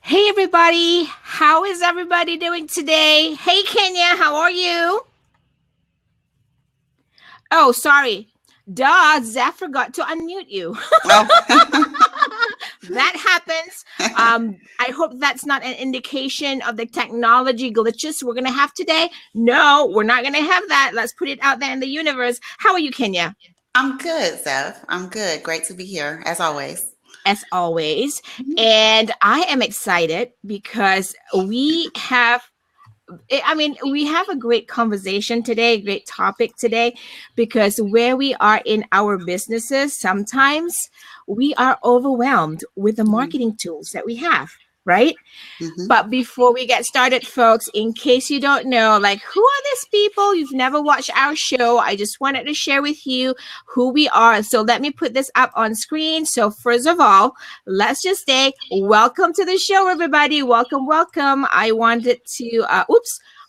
Hey everybody, how is everybody doing today? Hey Kenya, how are you? Oh, sorry. Duh, Zeph forgot to unmute you. Oh, That happens. I hope that's not an indication of the technology glitches we're gonna have today. No, we're not gonna have that. Let's put it out there in the universe. How are you, Kenya? I'm good, Zeph. I'm good. Great to be here, as always. As always. And I am excited because we have a great conversation today, great topic today, because where we are in our businesses, sometimes we are overwhelmed with the marketing tools that we have, right? Mm-hmm. But before we get started, folks, in case you don't know, like, who are these people? You've never watched our show. I just wanted to share with you who we are. So let me put this up on screen. So first of all, let's just say welcome to the show, everybody. Welcome, welcome. I wanted to,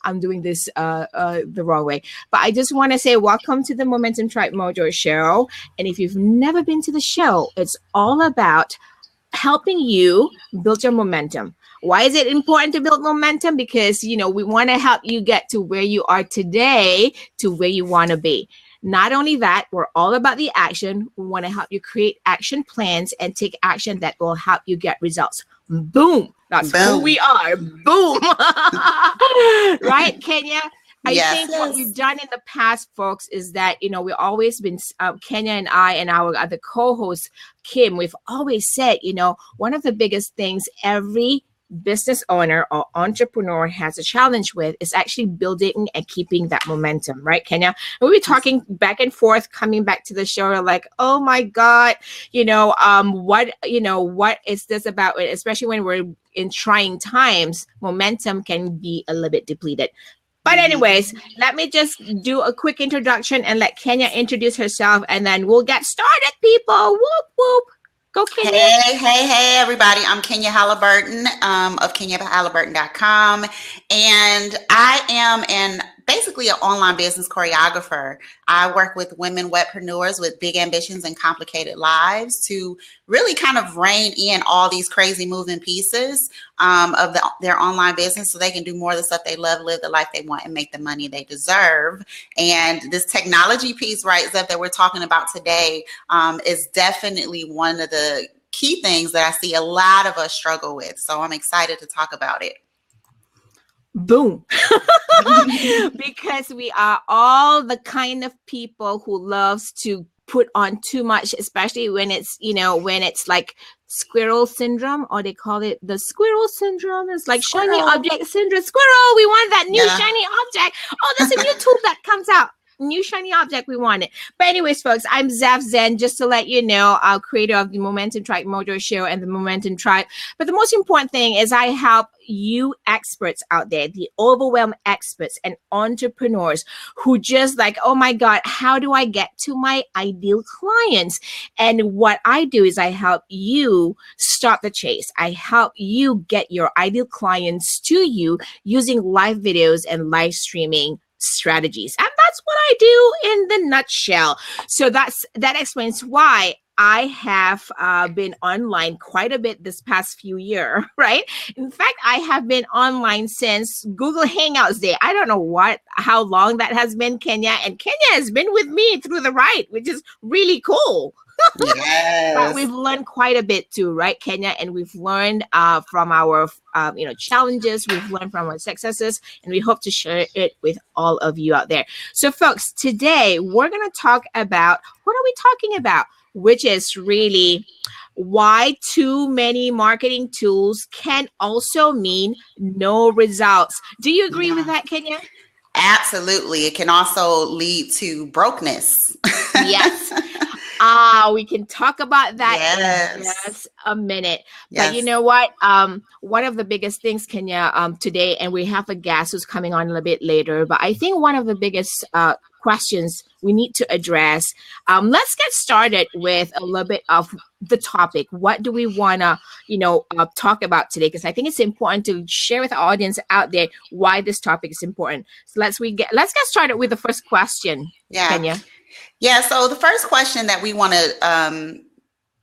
I'm doing this the wrong way. But I just want to say welcome to the Momentum Tribe Mojo show. And if you've never been to the show, it's all about helping you build your momentum. Why is it important to build momentum? Because, we want to help you get to where you are today to where you want to be. Not only that, we're all about the action. We want to help you create action plans and take action that will help you get results. Boom. That's who Boom. we are. Boom. Right, Kenya? I Yes, think what we've yes. done in the past, folks, is that, we've always been, Kenya and I and our other co host, Kim, we've always said, one of the biggest things every business owner or entrepreneur has a challenge with is actually building and keeping that momentum, right, Kenya? And we were Yes. talking back and forth, coming back to the show, like, oh my God, what is this about? Especially when we're in trying times, momentum can be a little bit depleted. But Mm-hmm. anyways, let me just do a quick introduction and let Kenya introduce herself, and then we'll get started, people. Whoop whoop. Go, Kenya. Hey, everybody. I'm Kenya Halliburton of KenyaHalliburton.com. And I am basically an online business choreographer. I work with women webpreneurs with big ambitions and complicated lives to really kind of rein in all these crazy moving pieces of their online business so they can do more of the stuff they love, live the life they want, and make the money they deserve. And this technology piece, right, Zeb, that we're talking about today is definitely one of the key things that I see a lot of us struggle with. So I'm excited to talk about it. Boom. Because we are all the kind of people who loves to put on too much, especially when it's like squirrel syndrome, or they call it the squirrel syndrome. It's like shiny Squirrel. object syndrome. Squirrel, we want that new Yeah. shiny object. Oh, there's a new tool that comes out. New shiny object, we want it. But anyways, folks, I'm Zaf Zen, just to let you know, our creator of the Momentum Tribe Mojo Show and the Momentum Tribe. But the most important thing is I help you experts out there, the overwhelmed experts and entrepreneurs who just like, oh my God, how do I get to my ideal clients? And what I do is I help you start the chase. I help you get your ideal clients to you using live videos and live streaming strategies. And that's what I do in the nutshell. So that explains why I have been online quite a bit this past few years, right? In fact, I have been online since Google Hangouts Day. I don't know how long that has been, Kenya, and Kenya has been with me through the ride, which is really cool. But Yes. we've learned quite a bit too, right, Kenya? And we've learned from our challenges, we've learned from our successes, and we hope to share it with all of you out there. So, folks, today we're going to talk about what are we talking about, which is really why too many marketing tools can also mean no results. Do you agree with Yeah. that, Kenya? Absolutely. It can also lead to brokenness. Yes. We can talk about that in Yes. just a minute. But you Yes. know what? One of the biggest things, Kenya, today, and we have a guest who's coming on a little bit later, but I think one of the biggest questions we need to address. Let's get started with a little bit of the topic. What do we want to, talk about today? Because I think it's important to share with our audience out there why this topic is important. So let's get started with the first question, Yeah. Kenya. Yeah. So the first question that we want to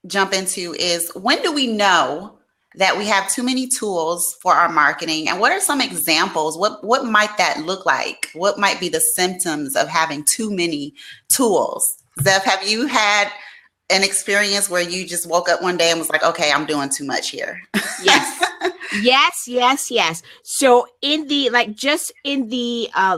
jump into is when do we know that we have too many tools for our marketing? And what are some examples? What might that look like? What might be the symptoms of having too many tools? Zeph, have you had an experience where you just woke up one day and was like, okay, I'm doing too much here? Yes. Yes. So in the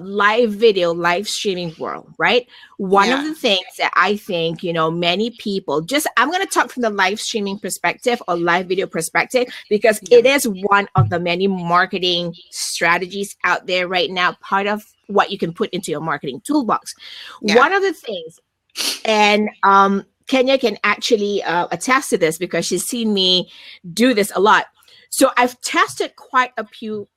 live video, live streaming world, right? One of the things that I think, many people I'm going to talk from the live streaming perspective or live video perspective, because it is one of the many marketing strategies out there right now, part of what you can put into your marketing toolbox. One of the things, and Kenya can actually attest to this because she's seen me do this a lot. So I've tested quite a few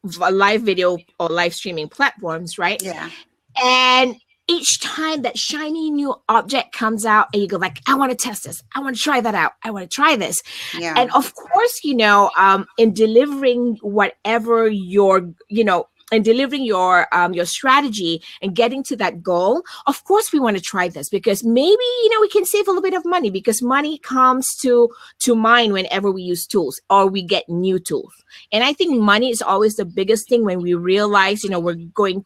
live video or live streaming platforms, right? Yeah. And each time that shiny new object comes out and you go like, I want to test this. I want to try that out. I want to try this. Yeah. And of course, in delivering whatever in delivering your strategy and getting to that goal, of course we want to try this because maybe we can save a little bit of money, because money comes to mind whenever we use tools or we get new tools. And I think money is always the biggest thing when we realize we're going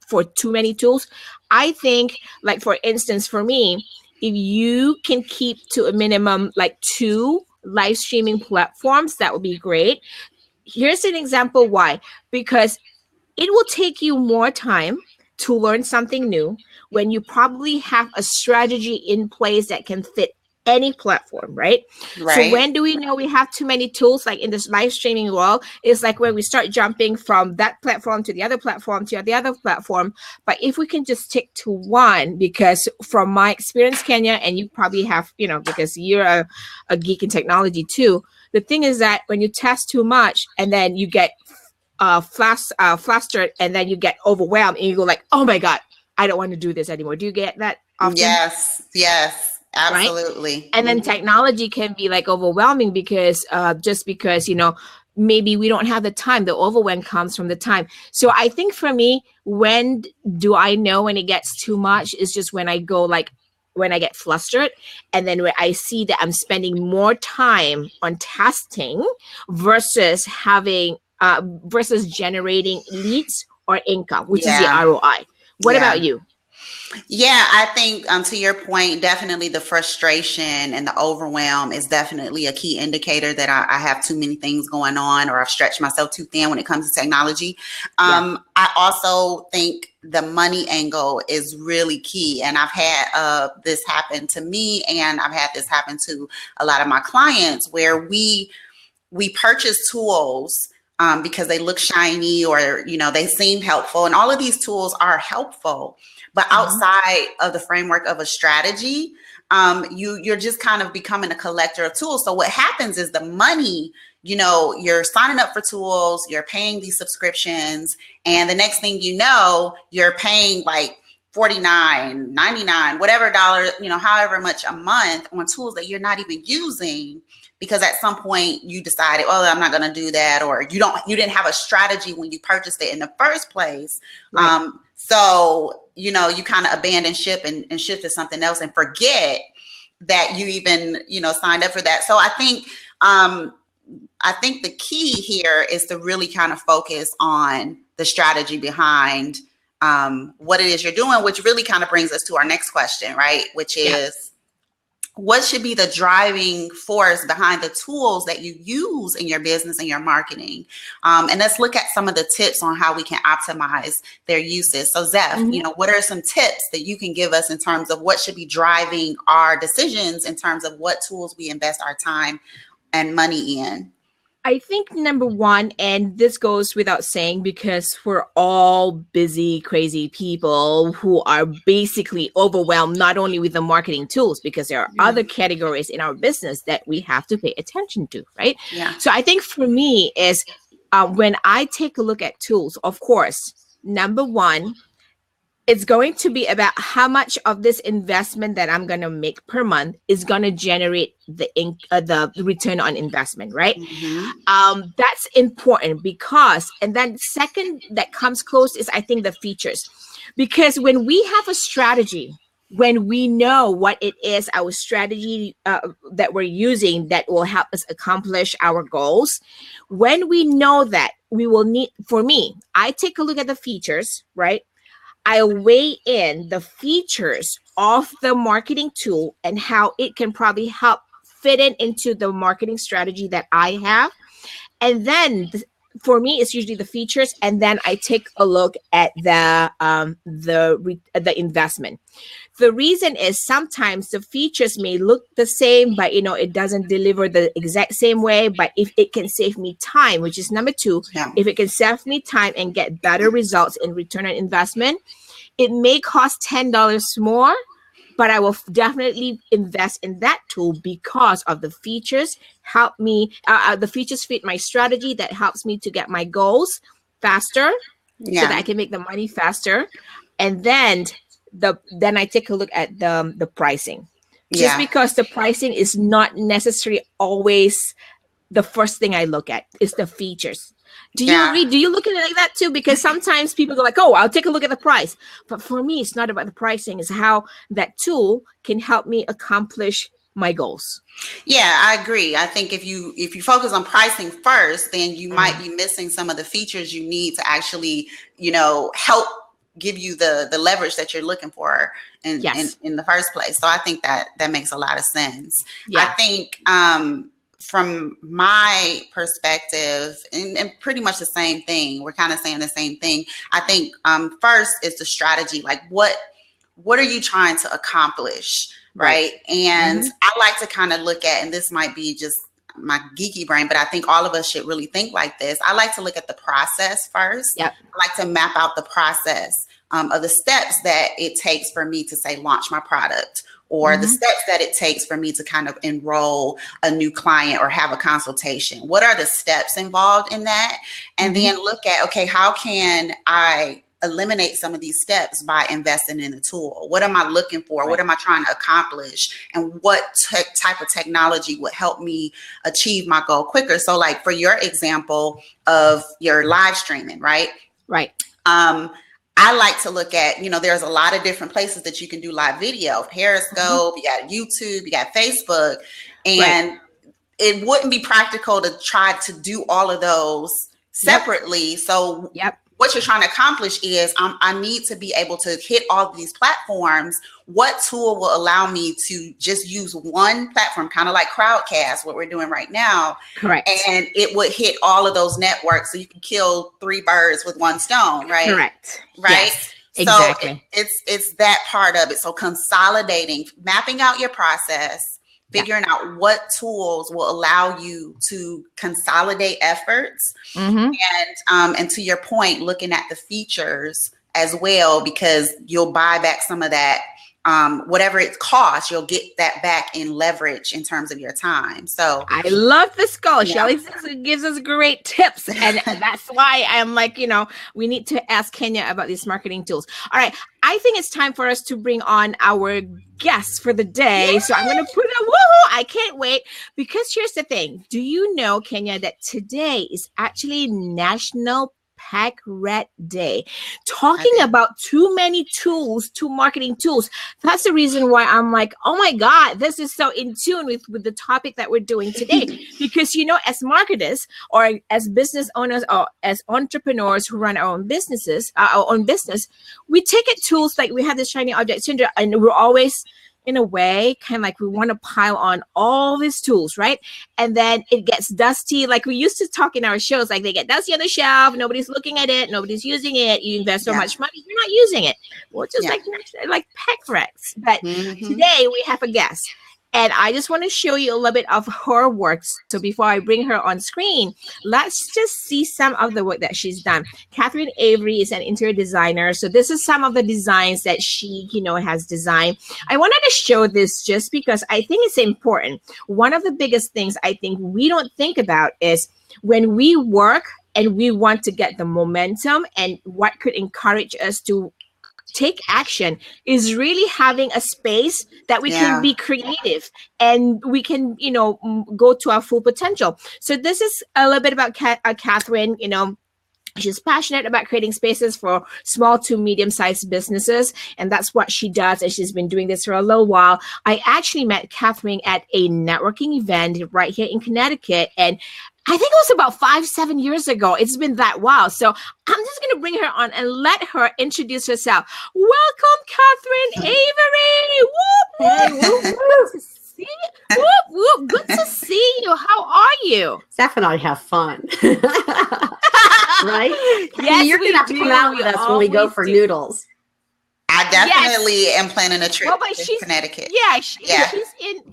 for too many tools. I think, like, for instance, for me, if you can keep to a minimum like 2 live streaming platforms, that would be great. Here's an example why. Because it will take you more time to learn something new when you probably have a strategy in place that can fit any platform, right? So when do we know we have too many tools? Like in this live streaming world, it's like when we start jumping from that platform to the other platform to the other platform. But if we can just stick to one, because from my experience, Kenya, and you probably have, because you're a geek in technology too, the thing is that when you test too much and then you get flustered and then you get overwhelmed and you go like, oh my God, I don't want to do this anymore. Do you get that often? Yes, absolutely. Right? And then technology can be like overwhelming because maybe we don't have the time. The overwhelm comes from the time. So I think for me, when do I know when it gets too much is just when I go like, when I get flustered, and then when I see that I'm spending more time on testing versus generating leads or income, which is the ROI. What about you? Yeah, I think to your point, definitely the frustration and the overwhelm is definitely a key indicator that I have too many things going on, or I've stretched myself too thin when it comes to technology. I also think the money angle is really key. And I've had this happen to me, and I've had this happen to a lot of my clients where we purchase tools because they look shiny or, they seem helpful. And all of these tools are helpful. But outside of the framework of a strategy, you're just kind of becoming a collector of tools. So what happens is the money, you're signing up for tools, you're paying these subscriptions, and the next thing you know, you're paying like $49, $99, whatever dollar, however much a month on tools that you're not even using, because at some point you decided, oh, I'm not going to do that, or you didn't have a strategy when you purchased it in the first place. Right. So, you kind of abandon ship and shift to something else and forget that you even, signed up for that. So I think the key here is to really kind of focus on the strategy behind what it is you're doing, which really kind of brings us to our next question, right? Which is, what should be the driving force behind the tools that you use in your business and your marketing? And let's look at some of the tips on how we can optimize their uses. So Zeph, what are some tips that you can give us in terms of what should be driving our decisions in terms of what tools we invest our time and money in? I think number one, and this goes without saying because we're all busy, crazy people who are basically overwhelmed, not only with the marketing tools, because there are other categories in our business that we have to pay attention to, right? Yeah. So I think for me is when I take a look at tools, of course, number one, it's going to be about how much of this investment that I'm going to make per month is going to generate the return on investment, right? That's important because, and then second that comes close is I think the features, because when we have a strategy when we know what it is, our strategy that we're using that will help us accomplish our goals, when we know that, we will need, for me, I take a look at the features, right? I weigh in the features of the marketing tool and how it can probably help fit in into the marketing strategy that I have. And then for me, it's usually the features, and then I take a look at the investment. The reason is sometimes the features may look the same, but it doesn't deliver the exact same way. But if it can save me time, which is number two, Yeah. if it can save me time and get better results in return on investment, it may cost $10 more, but I will definitely invest in that tool because of the features help me. The features fit my strategy that helps me to get my goals faster, so that I can make the money faster. And then I take a look at the pricing. Just because the pricing is not necessarily always the first thing I look at, is the features. Do you agree? Do you look at it like that too? Because sometimes people go like, oh, I'll take a look at the price. But for me, it's not about the pricing. It's how that tool can help me accomplish my goals. Yeah, I agree. I think if you focus on pricing first, then you might be missing some of the features you need to actually, help give you the leverage that you're looking for in the first place. So I think that makes a lot of sense. Yeah. I think from my perspective, and pretty much the same thing, we're kind of saying the same thing. I think first is the strategy. Like what are you trying to accomplish? Right. And I like to kind of look at, and this might be just my geeky brain, but I think all of us should really think like this. I like to look at the process first. Yep. I like to map out the process of the steps that it takes for me to say launch my product, or the steps that it takes for me to kind of enroll a new client or have a consultation. What are the steps involved in that? And then look at, okay, how can I eliminate some of these steps by investing in the tool? What am I looking for? Right. What am I trying to accomplish? And what type of technology would help me achieve my goal quicker? So like for your example of your live streaming, right? Right. I like to look at, there's a lot of different places that you can do live video. Periscope, you got YouTube, you got Facebook, and it wouldn't be practical to try to do all of those separately. So what you're trying to accomplish is I need to be able to hit all of these platforms. What tool will allow me to just use one platform, kind of like Crowdcast, what we're doing right now. Correct. And it would hit all of those networks, so you can kill 3 birds with 1 stone, right? Correct. Right. Yes, exactly. So it's that part of it. So consolidating, mapping out your process, figuring out what tools will allow you to consolidate efforts, and to your point, looking at the features as well, because you'll buy back some of that, whatever it costs, you'll get that back in leverage in terms of your time. So I love this goal. Shelly gives us great tips, and that's why I'm like, we need to ask Kenya about these marketing tools. All right, I think it's time for us to bring on our guest for the day. Yay! So I'm going to put a woohoo. I can't wait, because here's the thing. Do you know, Kenya, that today is actually National Pack Rat Day? Talking about too many tools, too marketing tools. That's the reason why I'm like, oh my God, this is so in tune with the topic that we're doing today. Because, as marketers or as business owners or as entrepreneurs who run our own businesses, our own business, we take it tools like we have this shiny object syndrome, and we're always, in a way, kind of like we want to pile on all these tools, right? And then it gets dusty. Like we used to talk in our shows, like they get dusty on the shelf, nobody's looking at it, nobody's using it, you invest so much money, you're not using it. Well, just like pack rats. But today we have a guest. And I just want to show you a little bit of her work. So before I bring her on screen, let's just see some of the work that she's done. Catherine Avery is an interior designer. So this is some of the designs that she, has designed. I wanted to show this just because I think it's important. One of the biggest things I think we don't think about is when we work and we want to get the momentum and what could encourage us to take action is really having a space that we can be creative and we can, go to our full potential. So this is a little bit about Catherine. She's passionate about creating spaces for small to medium-sized businesses, and that's what she does. And she's been doing this for a little while. I actually met Catherine at a networking event right here in Connecticut, and I think it was about 5-7 years ago. It's been that while. So I'm just going to bring her on and let her introduce herself. Welcome, Catherine Avery. Whoop, Hey, whoop. whoop, Good to see you. Whoop, whoop. Good to see you. How are you? Zeph and I have fun. Right? Yes, You're going to have to come out with us when we go always for do. noodles. I definitely am planning a trip Well, but to she's- Connecticut. Yeah, Yeah.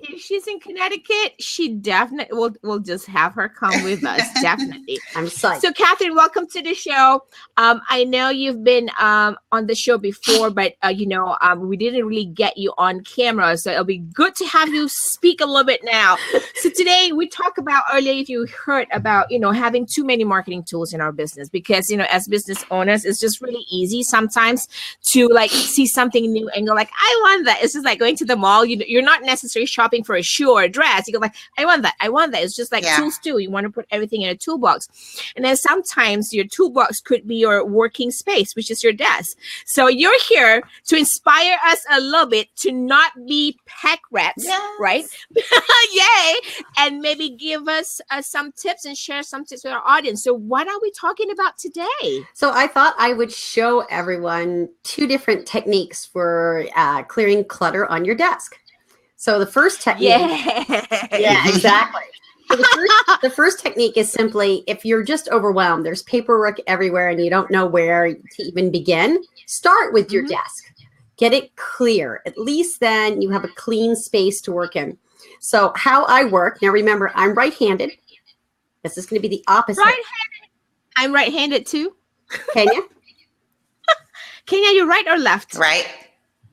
if she's in Connecticut, she definitely we'll just have her come with us. Definitely. I'm psyched. So, Catherine, welcome to the show. I know you've been on the show before, but we didn't really get you on camera, so it'll be good to have you speak a little bit now. So today we talk about earlier, if you heard about having too many marketing tools in our business, because as business owners, it's just really easy sometimes to see something new and go like, I want that. It's just like going to the mall. You're not necessarily shopping for a shoe or a dress. You go like, I want that. It's just like Yeah. tools too. You want to put everything in a toolbox. And then sometimes your toolbox could be your working space, which is your desk. So you're here to inspire us a little bit to not be pack rats, Yes. right? Yay. And maybe give us some tips and share some tips with our audience. So what are we talking about today? So I thought I would show everyone 2 different techniques for clearing clutter on your desk. So the first technique, yeah, exactly. So the first technique is simply, if you're just overwhelmed, there's paperwork everywhere and you don't know where to even begin, start with your desk. Get it clear. At least then you have a clean space to work in. So how I work, now remember, I'm right-handed. This is going to be the opposite. Right-handed. I'm right-handed too. Kenya? Kenya, you right or left? Right?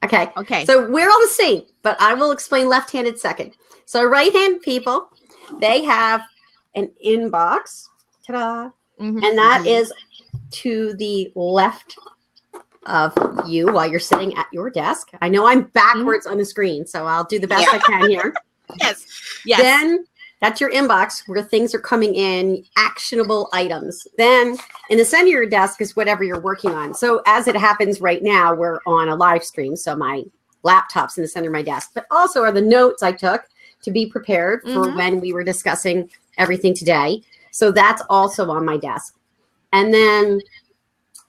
Okay. Okay. So we're all the same, but I will explain left-handed second. So right-hand people, they have an inbox, ta-da, Mhm. and that is to the left of you while you're sitting at your desk. I know I'm backwards on the screen, so I'll do the best I can here. Yes. Yes. Then that's your inbox where things are coming in, actionable items. Then in the center of your desk is whatever you're working on. So as it happens right now, we're on a live stream. So my laptop's in the center of my desk, but also are the notes I took to be prepared for when we were discussing everything today. So that's also on my desk. And then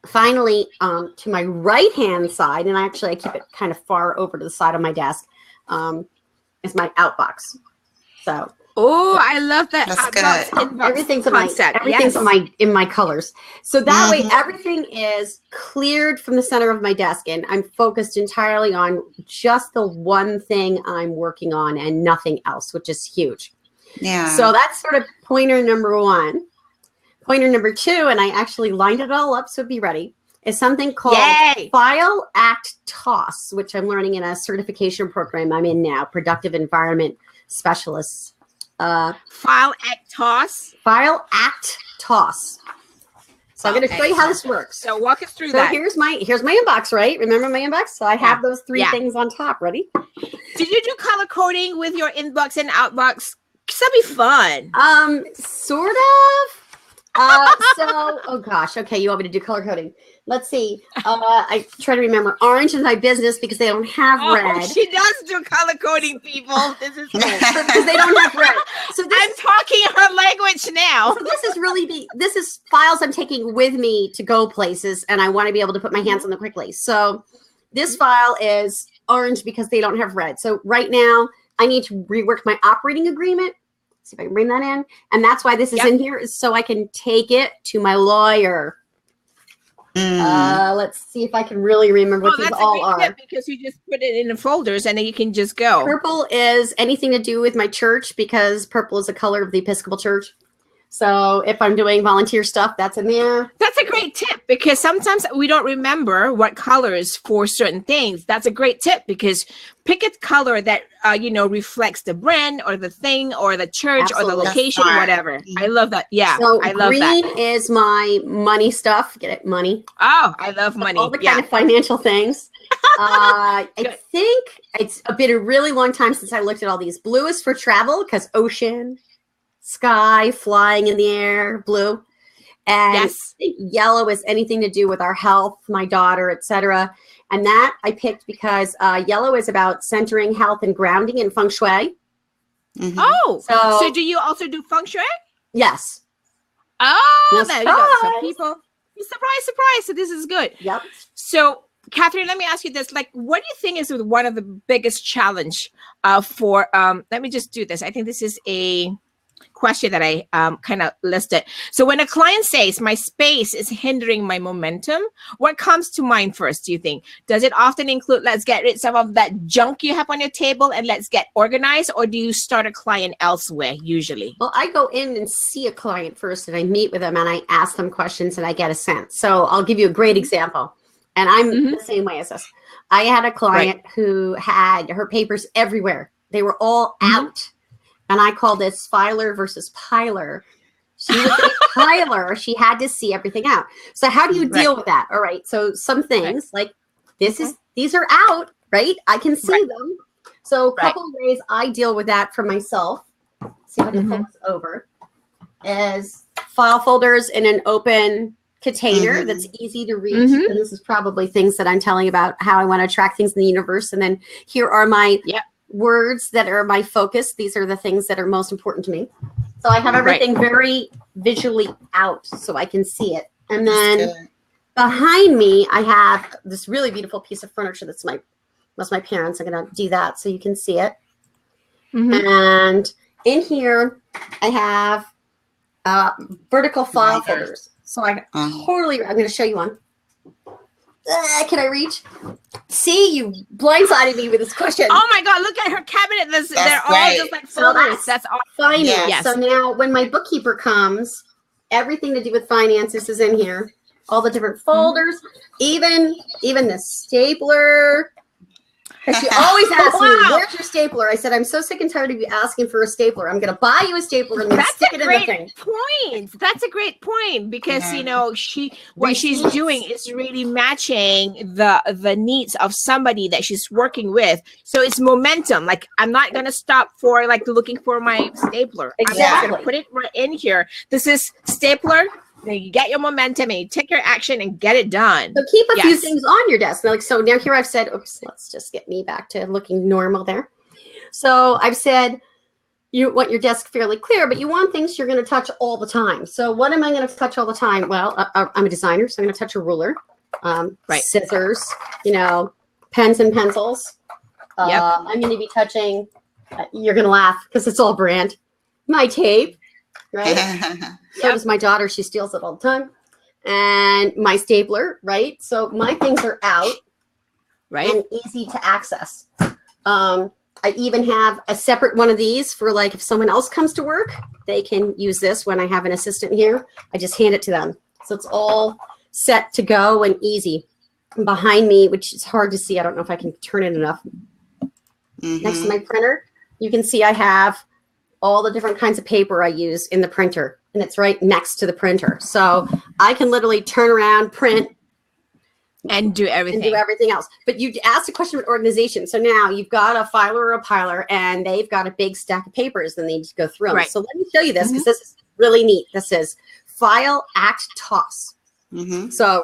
finally, to my right-hand side, and actually I keep it kind of far over to the side of my desk, is my outbox. So Oh, I love that. That's outbox good. inbox everything's in concept. everything's Yes. in my colors. So that way everything is cleared from the center of my desk and I'm focused entirely on just the one thing I'm working on and nothing else, which is huge. Yeah. So that's sort of pointer number 1. Pointer number 2, and I actually lined it all up, so be ready, is something called Yay. File Act Toss, which I'm learning in a certification program I'm in now, Productive Environment Specialist. File act toss. File Act Toss. So I'm going to show you how this works. So walk us through So that. here's my inbox, right? Remember my inbox? So I have those 3 Yeah. things on top. Ready? Did you do color coding with your inbox and outbox? 'Cause that'd be fun. Sort of. Oh gosh. Okay, you want me to do color coding? Let's see. I try to remember. Orange is my business because they don't have red. She does do color coding, people. This is Because they don't have red. So this, I'm talking her language now. so this is really this is files I'm taking with me to go places, and I want to be able to put my hands on them quickly. So this file is orange because they don't have red. So right now I need to rework my operating agreement. See if I can bring that in. And that's why this is in here, is so I can take it to my lawyer. Let's see if I can really remember what these that's all a great are. tip because you just put it in the folders and then you can just go. Purple is anything to do with my church because purple is the color of the Episcopal Church. So if I'm doing volunteer stuff, that's in there. That's a great tip because sometimes we don't remember what colors for certain things. That's a great tip because pick a color that reflects the brand or the thing or the church or the Absolutely. location, That's smart. whatever. I love that. Yeah, So I love green that. is my money stuff. Get it? Money. Oh, I love money. All the Yeah. kind of financial things. I Good. think it's been a really long time since I looked at all these. Blue is for travel because ocean, sky, flying in the air, blue. And Yes. yellow is anything to do with our health, my daughter, etc. And that I picked because yellow is about centering, health, and grounding in feng shui. Mhm. Oh, So- so do you also do feng shui? Yes. Oh, No there you go. So surprise. people, surprise. So this is good. Yep. So, Catherine, let me ask you this: like, what do you think is one of the biggest challenge for? Let me just do this. I think this is a question that I kind of listed. So, when a client says my space is hindering my momentum, what comes to mind first? Do you think? Does it often include let's get rid of some of that junk you have on your table and let's get organized, or do you start a client elsewhere usually? Well, I go in and see a client first and I meet with them and I ask them questions and I get a sense. So I'll give you a great example. And I'm Mhm. the same way as this. I had a client who had her papers everywhere. They were all Mhm. out. And I call this filer versus piler. She was a piler. She had to see everything out. So how do you Right. deal with that? All right. So some things like these are out, right? I can see Right. them. So a Right. couple of ways I deal with that for myself. See if I can pull Mhm. this over. Is file folders in an open container Mhm. that's easy to reach. Mhm. And this is probably things that I'm telling about how I want to attract things in the universe. And then here are my Yep. words that are my focus. These are the things that are most important to me. So I have everything very visually out so I can see it. And then That's good. behind me, I have this really beautiful piece of furniture that's my parents. I'm going to do that so you can see it. Mhm. And in here, I have vertical file Right there. folders. So I'm Uh-huh. going to show you one. Can I reach? See, you blindsided me with this question. Oh my God! Look at her cabinet. They're all great. just like So folders. that's- That's all. Finance. Yes. So now when my bookkeeper comes, everything to do with finances is in here. All the different folders, even the stapler. And she always asks me, Wow. "Where's your stapler?" I said, "I'm so sick and tired of you asking for a stapler. I'm going to buy you a stapler and then That's stick a it in the great thing." point. That's a great point because Yeah. you know what she's Receipts. doing is really matching the needs of somebody that she's working with. So it's momentum. Like I'm not gonna stop for like looking for my stapler. I'm just Exactly. gonna put it right in here. This is stapler. Then you get your momentum and you take your action and get it done. So keep a few Yes. things on your desk. Now, like so now here I've said, oops, let's just get me back to looking normal there. So I've said you want your desk fairly clear, but you want things you're going to touch all the time. So what am I going to touch all the time? Well, I'm a designer, so I'm going to touch a ruler, Right. scissors, pens and pencils. Yep. I'm going to be touching. You're going to laugh because it's all brand. My tape, right? So Yep. does my daughter. She steals it all the time. And my stapler, right? So my things are out Right. and easy to access. I even have a separate one of these for like if someone else comes to work, they can use this when I have an assistant here. I just hand it to them. So it's all set to go and easy. And behind me, which is hard to see, I don't know if I can turn it enough. Next to Mhm. my printer, you can see I have all the different kinds of paper I use in the printer, and it's right next to the printer. So I can literally turn around, print, And do everything. and do everything else. But you asked a question about organization. So now you've got a filer or a piler, and they've got a big stack of papers, and they need to go through them. Right. So let me show you this because this is really neat. This is file, act, toss. Mhm. So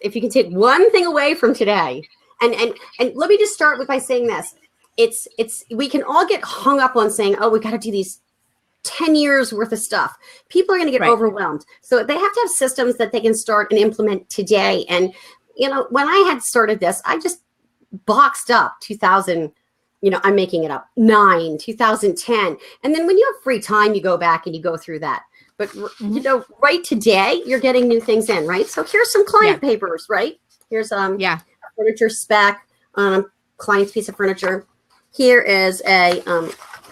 if you can take one thing away from today, and let me just start with by saying this. It's we can all get hung up on saying, oh, we got to do these 10 years worth of stuff. People are going to get Right. overwhelmed. So they have to have systems that they can start and implement today. And, when I had started this, I just boxed up 2000, I'm making it up, 2010. And then when you have free time, you go back and you go through that. But, right today, you're getting new things in, right? So here's some client papers, right? Here's Yeah. furniture spec, client's piece of furniture. Here is a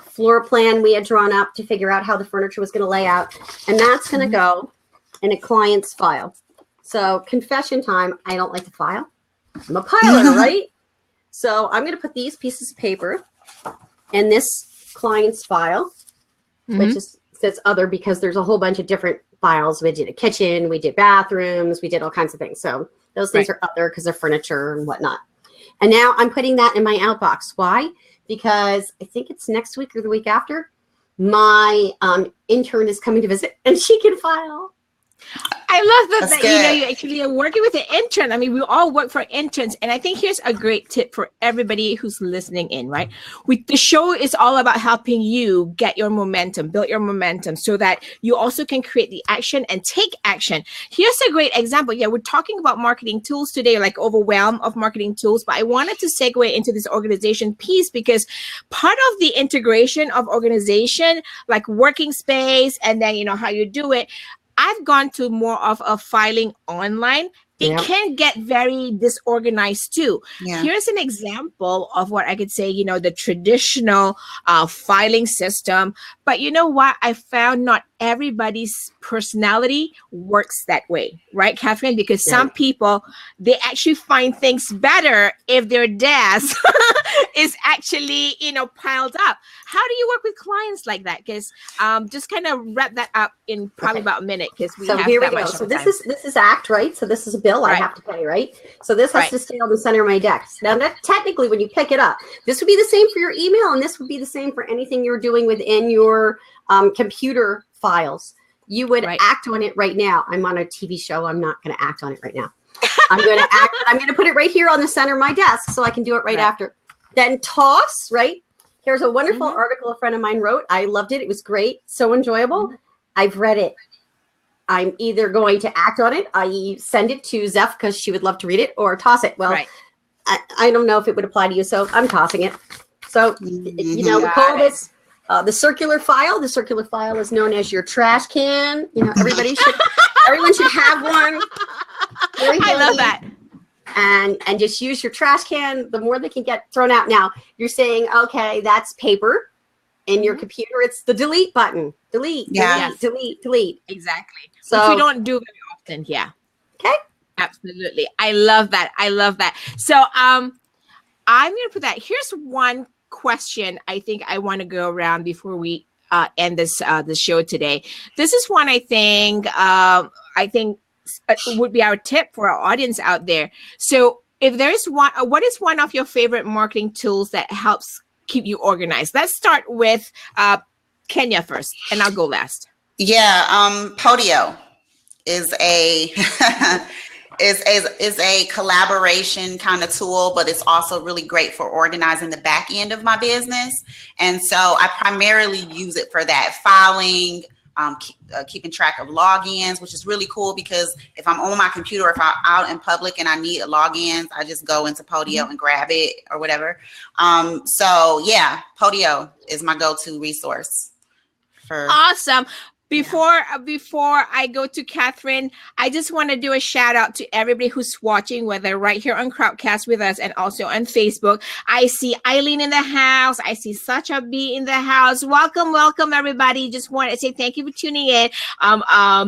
floor plan we had drawn up to figure out how the furniture was going to lay out. And that's going to go in a client's file. So confession time, I don't like to file. I'm a piler, right? So I'm going to put these pieces of paper in this client's file, which says other because there's a whole bunch of different files. We did a kitchen, we did bathrooms, we did all kinds of things. So those things are other because they're furniture and whatnot. And now I'm putting that in my outbox. Why? Because I think it's next week or the week after, my intern is coming to visit and she can file. I love that, That's that you know good. you actually are working with an intern. I mean, we all work for interns, and I think here's a great tip for everybody who's listening in. Right, the show is all about helping you get your momentum, build your momentum, so that you also can create the action and take action. Here's a great example. Yeah, we're talking about marketing tools today, like overwhelm of marketing tools, but I wanted to segue into this organization piece because part of the integration of organization, like working space, and then how you do it. I've gone to more of a filing online. It Yeah. can get very disorganized too. Yeah. Here's an example of what I could say, the traditional filing system. But you know what? I found not everybody's personality works that way, right, Catherine? Because some people, they actually find things better if their desk is actually, piled up. How do you work with clients like that? Because just kind of wrap that up in probably about a minute because we So have here we that go. much So time. this is act, right? So this is a bill I Right. have to pay, right? So this has Right. to stay on the center of my desk. Now, technically, when you pick it up, this would be the same for your email, and this would be the same for anything you're doing within your computer files. You would Right. act on it right now. I'm on a TV show. I'm not going to act on it right now. I'm going to act. I'm going to put it right here on the center of my desk so I can do it right Right. after. Then toss, right? Here's a wonderful Mhm. article a friend of mine wrote. I loved it. It was great. So enjoyable. I've read it. I'm either going to act on it, i.e. send it to Zeph because she would love to read it, or toss it. Well, Right. I don't know if it would apply to you, so I'm tossing it. So, we Got call it. this the circular file. The circular file is known as your trash can. Everyone should have one. Very I love handy. that. And just use your trash can. The more they can get thrown out. Now, you're saying, okay, that's paper. In your computer, it's the delete button. Delete, Yeah. delete. Exactly. So- Which we don't do very often. Yeah. Okay. Absolutely. I love that. I love that. So I'm gonna put that. Here's one question I think I want to go around before we end this the show today. This is one I think would be our tip for our audience out there. So if there's one, what is one of your favorite marketing tools that helps keep you organized? Let's start with Kenya first, and I'll go last. Yeah, Podio is a is a collaboration kind of tool, but it's also really great for organizing the back end of my business. And so I primarily use it for that, filing, keeping track of logins, which is really cool because if I'm on my computer, or if I'm out in public and I need logins, I just go into Podio and grab it or whatever. So yeah, Podio is my go-to resource for. Awesome. Before I go to Catherine, I just want to do a shout out to everybody who's watching, whether right here on Crowdcast with us and also on Facebook. I see Eileen in the house. I see Sacha B in the house. Welcome, everybody. Just want to say thank you for tuning in.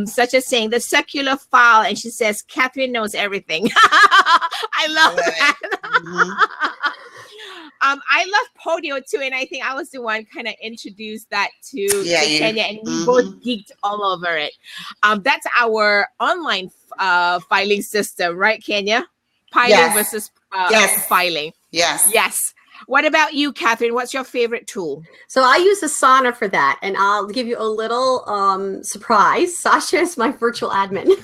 Sacha saying the circular file, and she says Catherine knows everything. I love that. Mhm. I love Podio too, and I think I was the one kind of introduced that to Yeah, you- Kenya, and we mhm. both geeked all over it. That's our online filing system, right, Kenya? Piling Yes. versus Yes. filing. Yes. Yes. What about you, Catherine? What's your favorite tool? So I use Asana for that, and I'll give you a little surprise. Sasha is my virtual admin.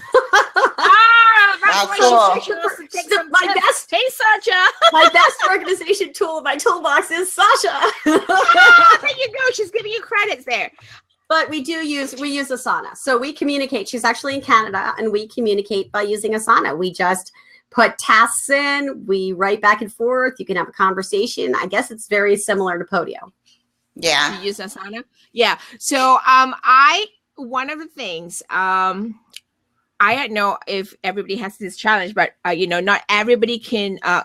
That's How why cool. she wants to take So some my tips. best- Hey, Sacha. My best organization tool in my toolbox is Sasha. There you go. She's giving you credits there. But we use Asana. So we communicate. She's actually in Canada, and we communicate by using Asana. We just put tasks in, we write back and forth. You can have a conversation. I guess it's very similar to Podio. Yeah. You use Asana? Yeah. So one of the things I don't know if everybody has this challenge, but not everybody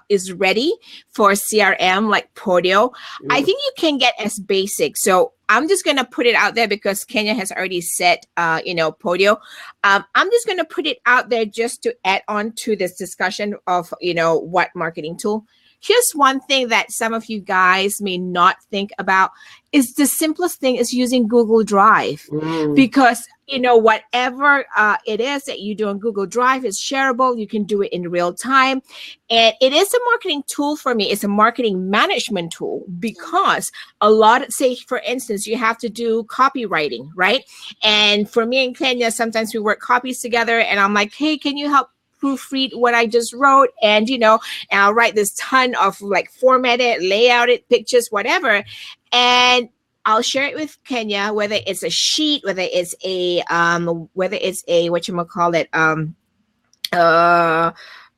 is ready for CRM like Podio. I think you can get as basic. So I'm just gonna put it out there because Kenya has already said Podio. I'm just gonna put it out there just to add on to this discussion of what marketing tool. here's one thing that some of you guys may not think about is the simplest thing is using Google Drive. Because whatever it is that you do on Google Drive is shareable. You can do it in real time. And it is a marketing tool for me. It's a marketing management tool because say, for instance, you have to do copywriting, right? And for me and Kenya, sometimes we work copies together and I'm like, hey, can you help proofread what I just wrote? And, and I'll write this ton of like formatted, layouted pictures, whatever. And I'll share it with Kenya, whether it's a sheet, whether it's a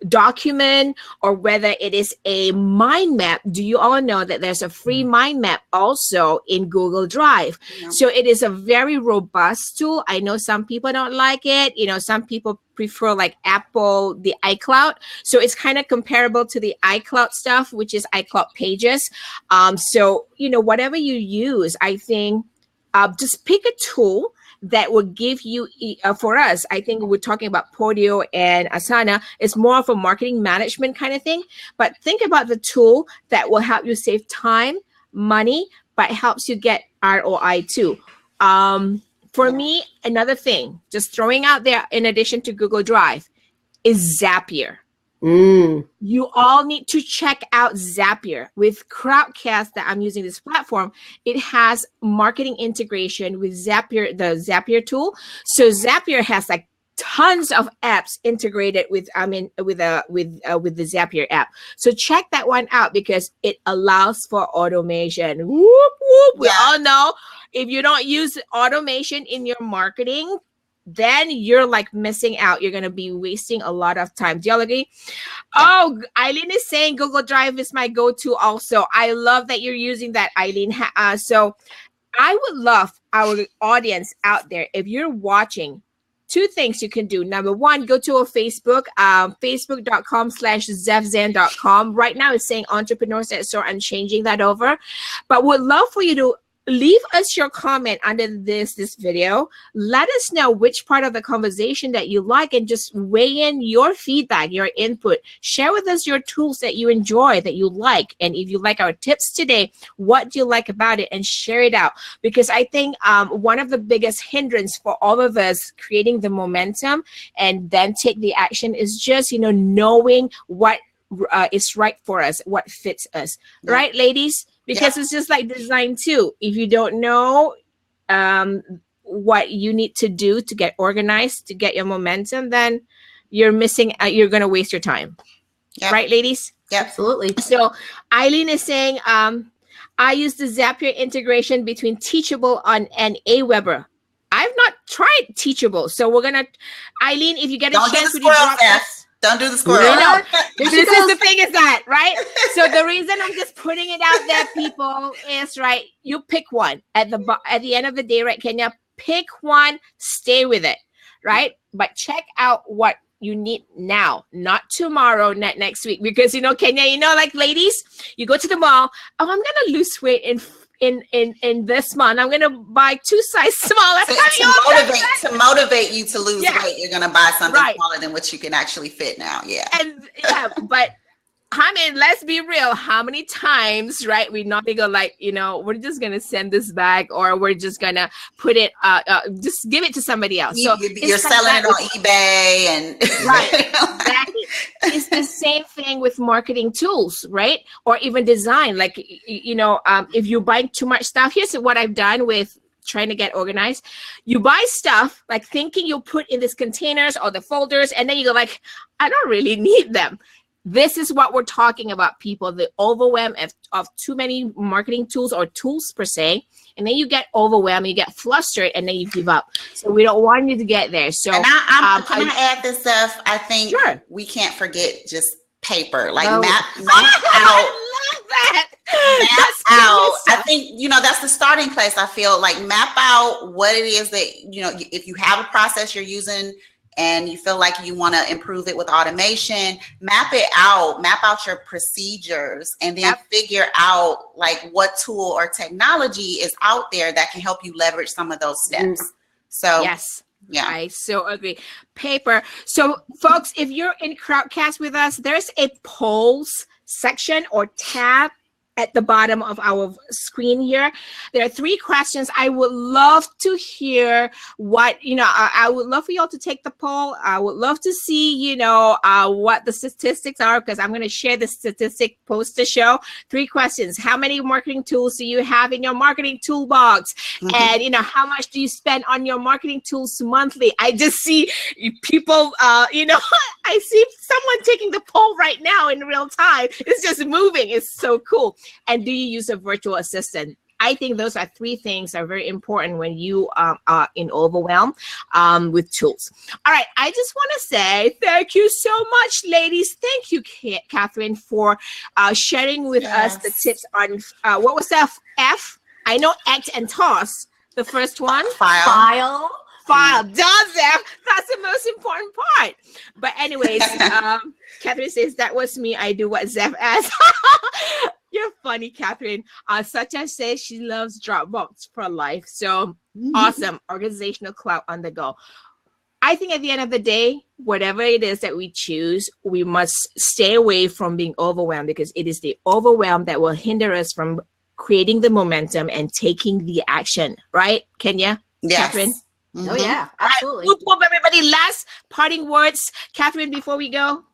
document, or whether it is a mind map. Do you all know that there's a free mind map also in Google Drive? Yeah. So it is a very robust tool. I know some people don't like it. Some people prefer like Apple, the iCloud. So it's kind of comparable to the iCloud stuff, which is iCloud Pages. So, whatever you use, I think just pick a tool that will give you, for us, I think we're talking about Podio and Asana, it's more of a marketing management kind of thing. But think about the tool that will help you save time, money, but helps you get ROI too. For me, another thing, just throwing out there in addition to Google Drive, is Zapier. You all need to check out Zapier. With Crowdcast that I'm using this platform, it has marketing integration with Zapier, the Zapier tool. So Zapier has like tons of apps integrated with the Zapier app. So check that one out because it allows for automation. Whoop, whoop. We all know if you don't use automation in your marketing, then you're like missing out. You're going to be wasting a lot of time. Do y'all agree? Oh, Eileen is saying Google Drive is my go-to also. I love that you're using that, Eileen. So I would love our audience out there, if you're watching, two things you can do. Number one, go to a Facebook, facebook.com/zevzen.com. Right now it's saying Entrepreneurs That Soar. I'm changing that over. But would love for you to leave us your comment under this video. Let us know which part of the conversation that you like and just weigh in your feedback, your input. Share with us your tools that you enjoy, that you like. And if you like our tips today, what do you like about it? And share it out. Because I think one of the biggest hindrance for all of us creating the momentum and then take the action is just, knowing what is right for us, what fits us. Right, ladies? Because it's just like design too. If you don't know what you need to do to get organized, to get your momentum, then you're missing, you're going to waste your time. Right, ladies? Absolutely. So Eileen is saying, I use the Zapier integration between Teachable and Aweber. I've not tried Teachable. So we're going to, Eileen, if you get a chance, would you drop us? Don't do the squirrel. No. This is the thing is that, right? So the reason I'm just putting it out there, people, is right. You pick one at the end of the day, right, Kenya? Pick one, stay with it, right? But check out what you need now, not tomorrow, not next week. Because Kenya, like ladies, you go to the mall. Oh, I'm gonna lose weight in this month. I'm gonna buy 2 sizes smaller. To motivate you to lose weight, you're gonna buy something smaller than what you can actually fit now. But let's be real. How many times, right? We're not gonna we're just gonna send this back, or we're just gonna put it, just give it to somebody else. So you're selling it on eBay and right. Exactly. It's the same thing with marketing tools, right? Or even design. Like, if you're buying too much stuff, here's what I've done with trying to get organized. You buy stuff like thinking you'll put in these containers or the folders, and then you go like, I don't really need them. This is what we're talking about, people, the overwhelm of too many marketing tools or tools per se. And then you get overwhelmed, you get flustered, and then you give up. So we don't want you to get there. So can I add this stuff? I think we can't forget just paper, like map out. I love that. Map out. I think, that's the starting place. I feel like map out what it is that, if you have a process you're using, and you feel like you want to improve it with automation, map out your procedures, and then figure out like what tool or technology is out there that can help you leverage some of those steps. So yes. Yeah, I so agree. Paper. So folks, if you're in Crowdcast with us, there's a polls section or tab at the bottom of our screen here. There are 3 questions. I would love to hear what, I would love for y'all to take the poll. I would love to see, what the statistics are, because I'm going to share the statistic post the show. 3 questions. How many marketing tools do you have in your marketing toolbox? Mhm. And, how much do you spend on your marketing tools monthly? I just see people, I see someone taking the poll right now in real time. It's just moving. It's so cool. And do you use a virtual assistant? I think those are 3 things that are very important when you are in overwhelm with tools. All right. I just want to say thank you so much, ladies. Thank you, Catherine, for sharing with us the tips on what was that? F? I know act and toss. The first one. File. File. Does Zeph? That's the most important part. But anyways, Catherine says that was me. I do what Zeph asks. You're funny, Catherine. Such as says she loves Dropbox for life. So awesome. Organizational clout on the go. I think at the end of the day, whatever it is that we choose, we must stay away from being overwhelmed, because it is the overwhelm that will hinder us from creating the momentum and taking the action. Right, Kenya? Yes. Catherine? Oh yeah, absolutely. Whoop, whoop, everybody. Last parting words, Catherine, before we go.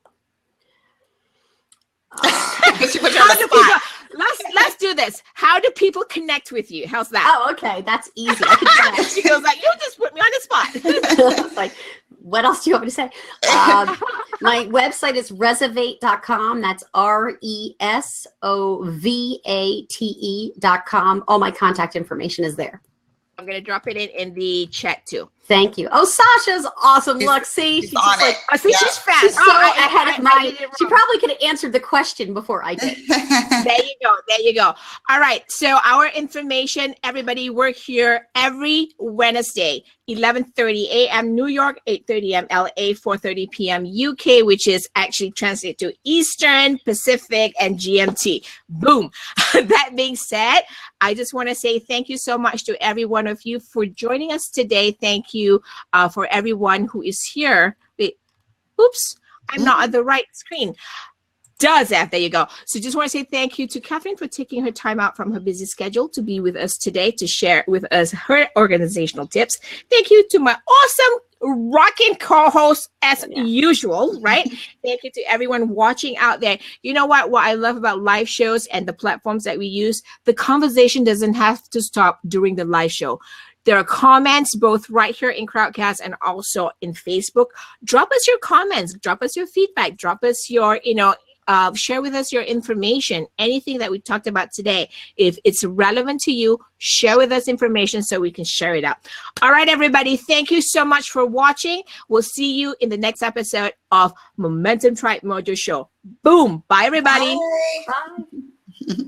Put you on the spot. Let's do this. How do people connect with you? How's that? Oh, okay, that's easy. I can do that. She goes like, you just put me on the spot. It's like, what else do you want me to say? My website is resovate.com. That's RESOVATE.com. All my contact information is there. I'm going to drop it in the chat too. Thank you. Oh, Sasha's awesome. She's- Look, see, she's she's on just like, it. I see Yeah. she's fast. she's so ahead of I mine. did it She wrong. probably could have answered the question before I did. There you go. There you go. All right. So our information, everybody, we're here every Wednesday, 11:30 a.m. New York, 8:30 a.m. LA, 4:30 p.m. UK, which is actually translated to Eastern, Pacific, and GMT. Boom. That being said, I just want to say thank you so much to every one of you for joining us today. Thank you for everyone who is here. Wait, oops, I'm not at the right screen. Does that? There you go. So just want to say thank you to Catherine for taking her time out from her busy schedule to be with us today to share with us her organizational tips. Thank you to my awesome rocking co-host as usual, right? Thank you to everyone watching out there. You know what I love about live shows and the platforms that we use? The conversation doesn't have to stop during the live show. There are comments both right here in Crowdcast and also in Facebook. Drop us your comments, drop us your feedback, drop us your, share with us your information, anything that we talked about today. If it's relevant to you, share with us information so we can share it out. All right, everybody. Thank you so much for watching. We'll see you in the next episode of Momentum Tribe Mojo Show. Boom. Bye, everybody. Bye. Bye.